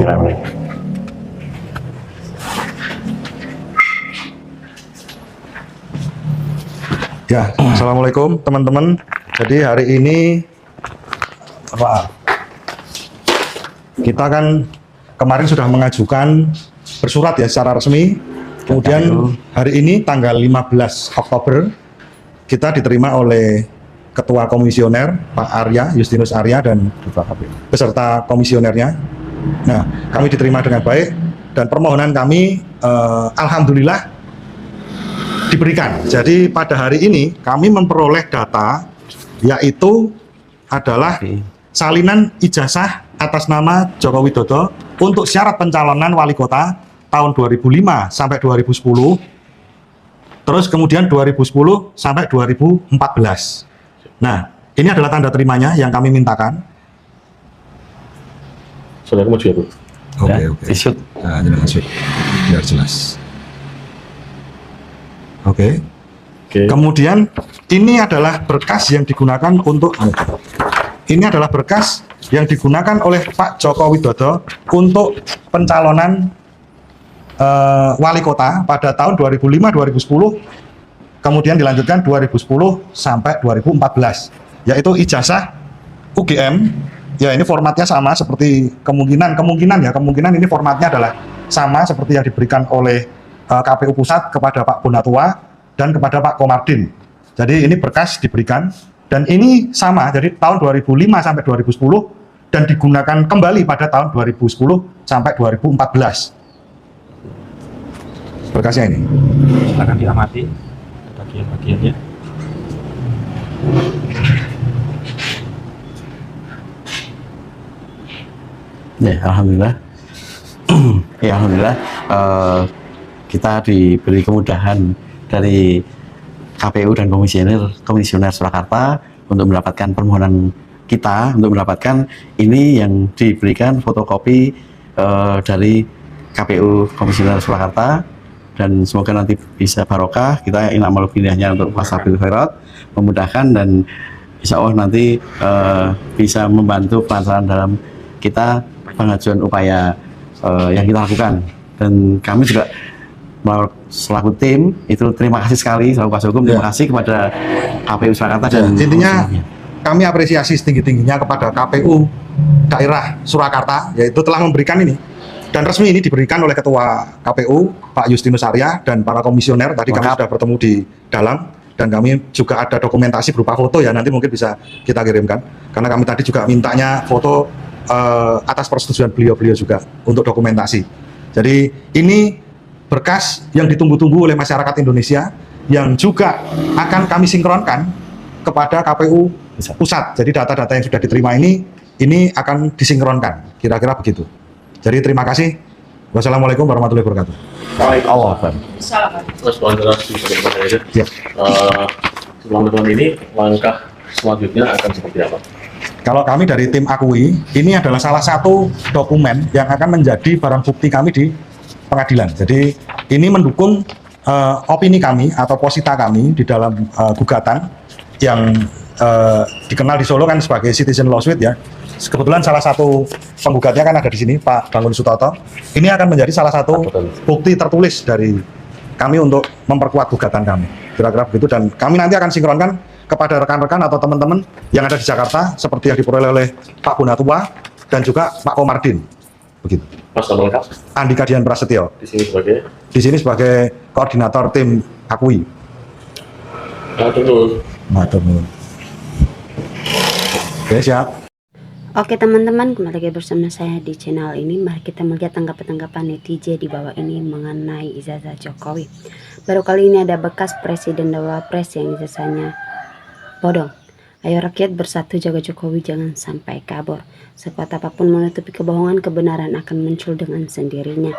Ya, assalamualaikum teman-teman. Jadi hari ini kita kan kemarin sudah mengajukan bersurat ya secara resmi. Kemudian hari ini tanggal 15 Oktober kita diterima oleh Ketua Komisioner Pak Arya, Justinus Arya, dan beserta komisionernya. Nah, kami diterima dengan baik dan permohonan kami alhamdulillah diberikan. Jadi pada hari ini kami memperoleh data yaitu adalah salinan ijazah atas nama Joko Widodo untuk syarat pencalonan wali kota tahun 2005 sampai 2010. Terus kemudian 2010 sampai 2014. Nah, ini adalah tanda terimanya yang kami mintakan. Saudara maju ya, Bu. Oke. Nah, biar jelas. Oke. Kemudian ini adalah berkas yang digunakan untuk oleh Pak Joko Widodo untuk pencalonan wali kota pada tahun 2005-2010, kemudian dilanjutkan 2010 sampai 2014, yaitu ijazah UGM. Ya, ini formatnya sama seperti kemungkinan ini formatnya adalah sama seperti yang diberikan oleh KPU Pusat kepada Pak Bonatua dan kepada Pak Komardin. Jadi ini berkas diberikan dan ini sama, jadi tahun 2005 sampai 2010 dan digunakan kembali pada tahun 2010 sampai 2014. Berkasnya ini. Silakan diamati bagian-bagiannya. Ya, alhamdulillah. Ya, alhamdulillah. Kita diberi kemudahan dari KPU dan Komisioner Surakarta untuk mendapatkan permohonan kita, untuk mendapatkan ini yang diberikan fotokopi dari KPU Komisioner Surakarta, dan semoga nanti bisa barokah. Kita ingin amal pindahnya untuk wasabil khairat, memudahkan, dan insya Allah nanti bisa membantu pelancaran dalam kita pengajuan upaya yang kita lakukan. Dan kami juga selaku tim itu terima kasih sekali selaku kuasa hukum, terima kasih kepada KPU Surakarta dan intinya kami apresiasi setinggi-tingginya kepada KPU daerah Surakarta, yaitu telah memberikan ini dan resmi ini diberikan oleh Ketua KPU Pak Justinus Arya dan para komisioner. Tadi kami sudah bertemu di dalam dan kami juga ada dokumentasi berupa foto ya, nanti mungkin bisa kita kirimkan karena kami tadi juga mintanya foto atas persetujuan beliau juga untuk dokumentasi. Jadi ini berkas yang ditunggu-tunggu oleh masyarakat Indonesia yang juga akan kami sinkronkan kepada KPU Pusat. Jadi data-data yang sudah diterima ini akan disinkronkan, kira-kira begitu. Jadi terima kasih. Wassalamualaikum warahmatullahi wabarakatuh. Waalaikumsalam. Terus Ya. Sebelum teman ini langkah selanjutnya akan seperti apa? Kalau kami dari tim Akui, ini adalah salah satu dokumen yang akan menjadi barang bukti kami di pengadilan. Jadi ini mendukung opini kami atau posita kami di dalam gugatan yang dikenal di Solo kan sebagai citizen lawsuit ya. Kebetulan salah satu penggugatnya kan ada di sini, Pak Bangun Sutoto. Ini akan menjadi salah satu bukti tertulis dari kami untuk memperkuat gugatan kami. Kira-kira begitu, dan kami nanti akan sinkronkan kepada rekan-rekan atau teman-teman yang ada di Jakarta seperti yang diperoleh oleh Pak Bonatua dan juga Pak Komardin. Begitu. Mas, nama lengkap? Andika Dian Prasetyo. Di sini sebagai? Di sini sebagai koordinator tim Akui. Matur nuwun. Oke, siap. Oke teman-teman, kembali lagi bersama saya di channel ini. Mari kita melihat tanggapan netizen di bawah ini mengenai ijazah Jokowi. Baru kali ini ada bekas presiden dan wapres yang ijazahnya bodong. Ayo rakyat bersatu jaga Jokowi, jangan sampai kabur. Sekuat apapun menutupi kebohongan, kebenaran akan muncul dengan sendirinya.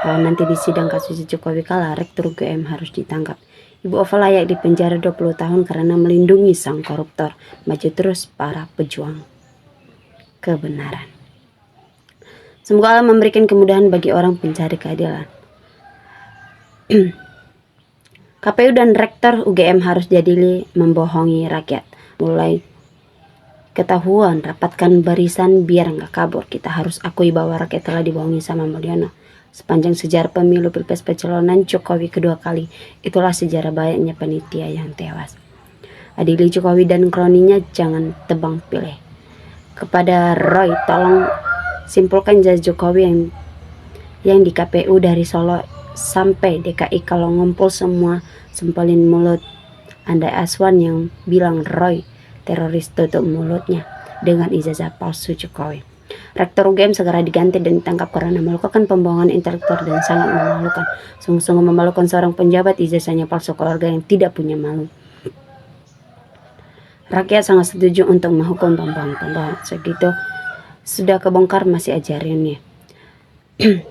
Kalau nanti di sidang kasus Jokowi kalah, Rektor UGM harus ditangkap. Ibu Ova layak dipenjara 20 tahun karena melindungi sang koruptor. Maju terus para pejuang kebenaran. Semoga Allah memberikan kemudahan bagi orang pencari keadilan. KPU dan Rektor UGM harus jadili membohongi rakyat. Mulai ketahuan, rapatkan barisan biar nggak kabur. Kita harus akui bahwa rakyat telah dibohongi sama Mulyono. Sepanjang sejarah pemilu pilpres pencalonan Jokowi kedua kali, itulah sejarah banyaknya panitia yang tewas. Adili Jokowi dan kroninya, jangan tebang pilih. Kepada Roy, tolong simpulkan jasa Jokowi yang di KPU dari Solo sampai DKI. Kalau ngumpul semua sempelin mulut. Andai Aswan yang bilang Roy teroris, tutup mulutnya dengan ijazah palsu Jokowi. Rektor UGM segera diganti dan ditangkap karena melakukan pembohongan intelektual dan sangat memalukan. Sungguh-sungguh memalukan seorang penjabat ijazahnya palsu, keluarga yang tidak punya malu. Rakyat sangat setuju untuk menghukum pembohong-pembohong. Segitu sudah kebongkar masih ajarinnya.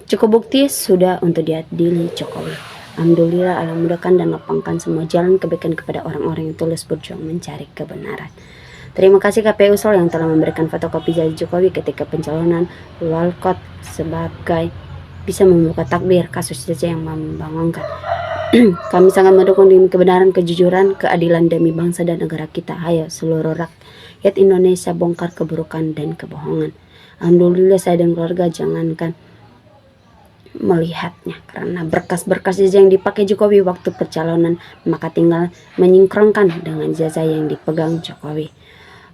Cukup bukti sudah untuk diadili Jokowi. Alhamdulillah, Allah mudahkan dan lapangkan semua jalan kebaikan kepada orang-orang yang tulus berjuang mencari kebenaran. Terima kasih KPU Solo yang telah memberikan fotokopi janji Jokowi ketika pencalonan Walcott sebagai bisa membuka takbir kasus saja yang membangunkan. Kami sangat mendukung demi kebenaran, kejujuran, keadilan demi bangsa dan negara kita. Ayo seluruh rakyat Indonesia bongkar keburukan dan kebohongan. Alhamdulillah saya dan keluarga jangankan melihatnya karena berkas-berkas jasa yang dipakai Jokowi waktu percalonan, maka tinggal menyingkronkan dengan jasa yang dipegang Jokowi.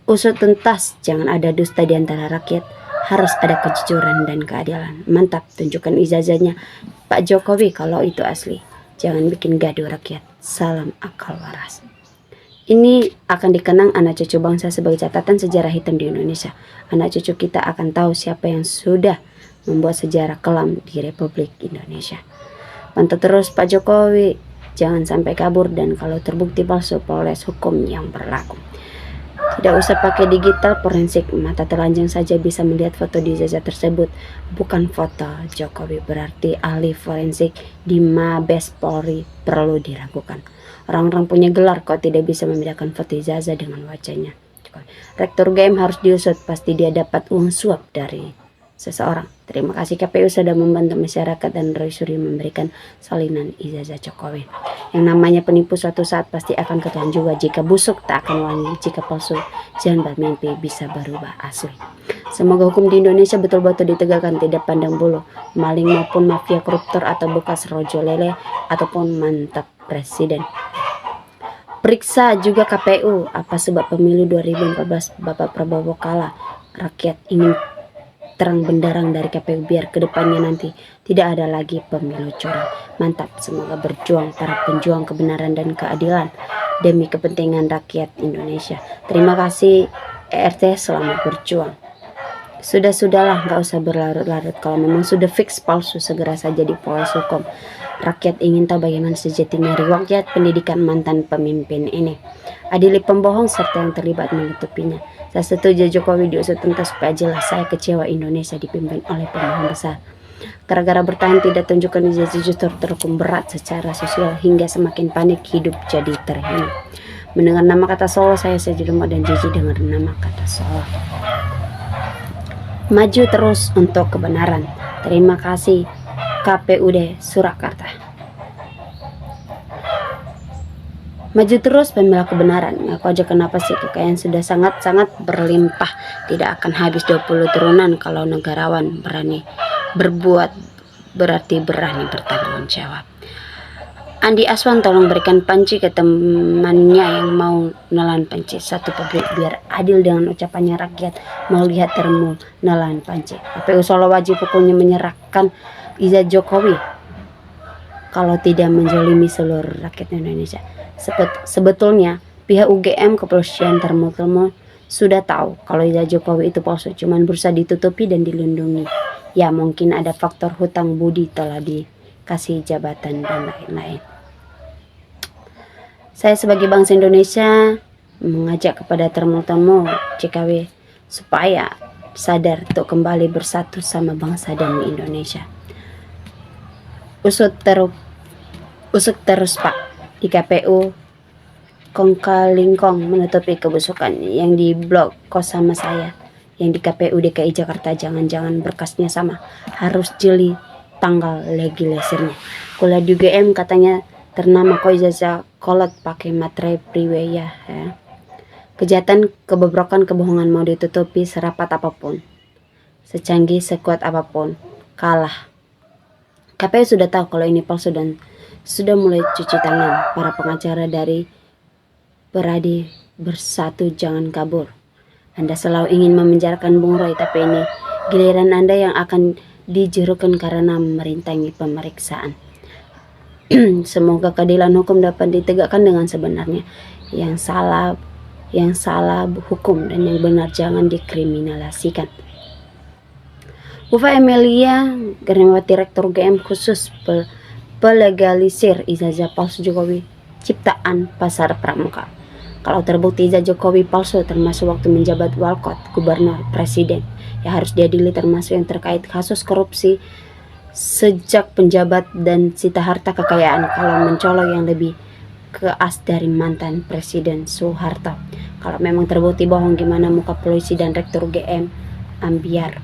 Usut tuntas, jangan ada dusta di antara rakyat, harus ada kejujuran dan keadilan. Mantap, tunjukkan ijazahnya Pak Jokowi kalau itu asli. Jangan bikin gaduh rakyat. Salam akal waras. Ini akan dikenang anak cucu bangsa sebagai catatan sejarah hitam di Indonesia. Anak cucu kita akan tahu siapa yang sudah membuat sejarah kelam di Republik Indonesia. Pantau terus Pak Jokowi, jangan sampai kabur, dan kalau terbukti palsu, proses hukum yang berlaku. Tidak usah pakai digital forensik, mata telanjang saja bisa melihat foto di ijazah tersebut, bukan foto Jokowi. Berarti ahli forensik di Mabes Polri perlu diragukan. Orang-orang punya gelar kok tidak bisa membedakan foto ijazah dengan wajahnya. Rektor UGM harus diusut, pasti dia dapat uang suap dari seseorang. Terima kasih KPU sudah membantu masyarakat dan Roy Suryo memberikan salinan ijazah Jokowi. Yang namanya penipu suatu saat pasti akan ketahuan juga. Jika busuk tak akan wangi, jika palsu jangan bermimpi bisa berubah asli. Semoga hukum di Indonesia betul-betul ditegakkan, tidak pandang bulu maling maupun mafia koruptor atau bekas rojo lele ataupun mantap presiden. Periksa juga KPU apa sebab pemilu 2014 Bapak Prabowo kalah. Rakyat ingin terang benderang dari KPU biar kedepannya nanti tidak ada lagi pemilu curang. Mantap, semoga berjuang para penjuang kebenaran dan keadilan demi kepentingan rakyat Indonesia. Terima kasih ERT, selamat berjuang. Sudahlah, nggak usah berlarut-larut. Kalau memang sudah fix palsu, segera saja diproses hukum. Rakyat ingin tahu bagaimana sejatinya riwayat pendidikan mantan pemimpin ini. Adili pembohong serta yang terlibat menutupinya. Saya setuju Jokowi diusut tuntas supaya jelas. Saya kecewa Indonesia dipimpin oleh pembohong besar. Gara-gara bertahan tidak tunjukkan ijazah, justru terhukum berat secara sosial hingga semakin panik, hidup jadi terhina. Mendengar nama kata Solo, saya jadi lemah dan jijik dengar nama kata Solo. Maju terus untuk kebenaran. Terima kasih KPUD Surakarta. Maju terus pembela kebenaran. Ngaku aja kenapa sih kekayaan sudah sangat-sangat berlimpah. Tidak akan habis 20 turunan kalau negarawan berani berbuat, berarti berani bertanggung jawab. Andi Aswan tolong berikan panci ke temannya yang mau nelan panci. Satu publik biar adil dengan ucapannya rakyat mau lihat termu nelan panci. KPU Solo wajib hukumnya menyerahkan ijazah Jokowi kalau tidak menzalimi seluruh rakyat Indonesia. Sebetulnya pihak UGM kepolisian termo sudah tahu kalau ijazah Jokowi itu palsu, cuman berusaha ditutupi dan dilindungi. Ya mungkin ada faktor hutang budi, telah dikasih jabatan dan lain-lain. Saya sebagai bangsa Indonesia mengajak kepada termo CKW supaya sadar untuk kembali bersatu sama bangsa dan Indonesia. Usut terus Pak di KPU Kongkalingkong menutupi kebusukan yang di blog kos sama saya. Yang di KPU DKI Jakarta jangan-jangan berkasnya sama, harus jeli tanggal legislasinya. Kuliah di UGM katanya ternama kok ijazah kolot pakai materai priwe ya. Kejahatan, kebobrokan, kebohongan mau ditutupi serapat apapun, secanggih, sekuat apapun, kalah. KPU sudah tahu kalau ini palsu dan sudah mulai cuci tangan. Para pengacara dari Peradi Bersatu jangan kabur. Anda selalu ingin memenjarakan Bung Roy, tapi ini giliran Anda yang akan dijerukan karena merintangi pemeriksaan. Semoga keadilan hukum dapat ditegakkan dengan sebenarnya. Yang salah hukum dan yang benar jangan dikriminalisasikan. Ufa Emilia Garniawati, Rektor GM khusus pelegalisir ijazah palsu Jokowi ciptaan pasar pramuka. Kalau terbukti ijazah Jokowi palsu termasuk waktu menjabat Walkot, Gubernur, Presiden, ya harus diadili termasuk yang terkait kasus korupsi sejak penjabat dan sita harta kekayaan. Kalau mencolok yang lebih keas dari mantan Presiden Soeharto. Kalau memang terbukti bohong, gimana muka polisi dan Rektor GM Ambiar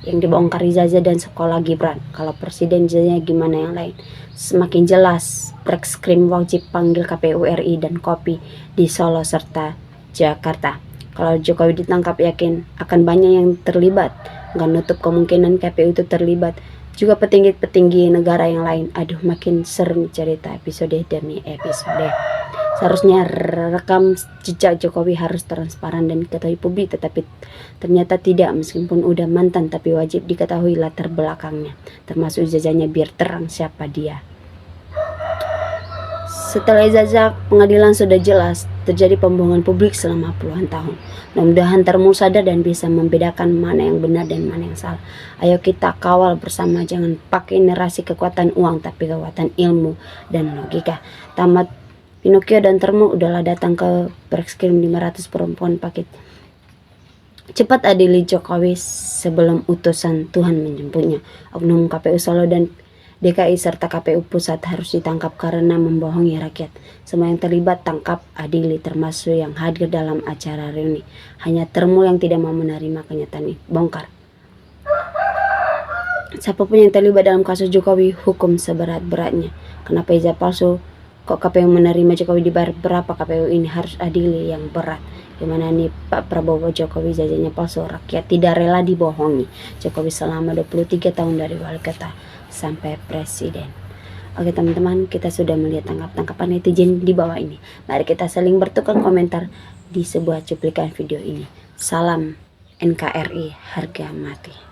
yang dibongkar ijazah dan sekolah Gibran? Kalau Presiden ijazahnya gimana yang lain? Semakin jelas Reskrim wajib panggil KPU RI dan Kopi di Solo serta Jakarta. Kalau Jokowi ditangkap, yakin akan banyak yang terlibat. Nggak nutup kemungkinan KPU itu terlibat. Juga petinggi-petinggi negara yang lain. Aduh, makin seru cerita episode demi episode. Seharusnya rekam jejak Jokowi harus transparan dan diketahui publik, tetapi ternyata tidak. Meskipun udah mantan, tapi wajib diketahui latar belakangnya, termasuk ijazahnya biar terang siapa dia. Setelah ijazah pengadilan sudah jelas, terjadi pembohongan publik selama puluhan tahun. Mudah-mudahan termu sadar dan bisa membedakan mana yang benar dan mana yang salah. Ayo kita kawal bersama, jangan pakai narasi kekuatan uang, tapi kekuatan ilmu dan logika. Tamat Pinocchio dan Termu udahlah datang ke Bereskrim 500 perempuan paket. Cepat adili Jokowi sebelum utusan Tuhan menjemputnya. Oknum KPU Solo dan DKI serta KPU Pusat harus ditangkap karena membohongi rakyat. Semua yang terlibat tangkap, adili, termasuk yang hadir dalam acara reuni. Hanya Termu yang tidak mau menerima kenyataan ini. Bongkar. Siapapun yang terlibat dalam kasus Jokowi, hukum seberat-beratnya. Kenapa ijazah palsu? Kok KPU menerima Jokowi dibayar berapa? KPU ini harus adili yang berat. Gimana nih Pak Prabowo Jokowi ijazahnya palsu? Rakyat tidak rela dibohongi. Jokowi selama 23 tahun dari wali kota sampai presiden. Oke teman-teman, kita sudah melihat tanggapan netizen di bawah ini. Mari kita saling bertukar komentar di sebuah cuplikan video ini. Salam NKRI harga mati.